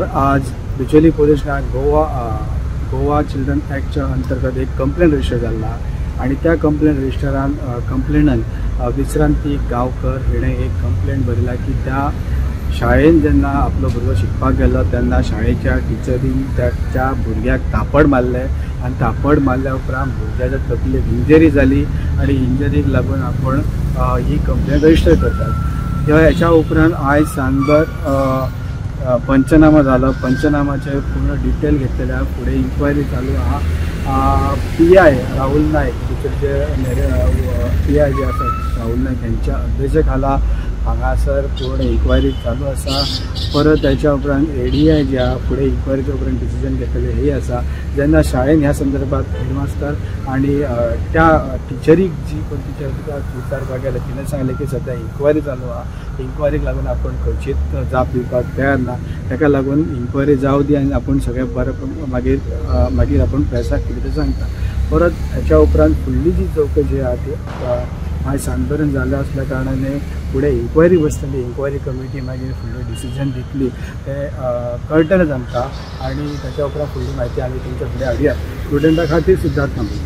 आज बिचोली पोलीस ठाण्यात गोवा चिल्ड्रन ॲक्टच्या अंतर्गत एक कंप्लेंट रजिस्टर झाला आणि त्या कंप्लेंट रजिस्टरान कंप्लेनंट विश्रांती गांवकर हिणें एक कंप्लेंट बरयला की त्या शाळेन जेन्ना आपलो भुरगो शिकपाक गेलो तेन्ना शाळेच्या टिचरीन त्या भुरग्याक तापड मारले आणि तापड मारल्या उपरांत भुरग्याच्या तकलेक इंजरी जाली आणि इंजरीक लागून आपण ही कंप्लेंट रजिस्टर करतात। ह्याच्या उपरांत आयज सांजभर पंचनामा झाला। पंचनामाचे पूर्ण डिटेल घेतलेले फुडें इन्क्वायरी चालू आहा। PI राहुल नायक टिचरचे PI जे आसात राहुल नायक यांच्या अध्यक्षतेखाला हांगासर पूर्ण इन्क्वायरी चालू आसा। परत त्याच्या उपरांत ADI जे आहा फुडें इन्क्वायरीच्या उपरांत डिसिजन घेतलेले हे आसा। जेन्ना शाळेन ह्या संदर्भात हेडमास्टर आणि त्या टिचरीक जी कोण टिचर विचारपाक गेले तिणें सांगलें की सध्या इन्क्वायरी चालू आहा। इन्क्वायरीक लागून आपण खंयचीच जाप दिवपाक तयार ना, ताका लागून इन्क्वायरी जावं दी आनी आपण सगळें बरें मागीर आपण प्रेसाक कितें तें सांगता। परत ह्याच्या उपरांत फुडली जी चवकशी आहा ती आयज सांजपर्यंत जाल्या असल्या कारणाने फुडें इन्क्वायरी बसतली। इन्क्वायरी कमिटी मागीर फुडलें डिसिजन दितली तें कळटलेंच आमकां आणि त्याच्या उपरांत फुडली म्हायती आमी तुमच्या फुडें हाडया। स्टुडंटा खातीर सुद्दां थांबून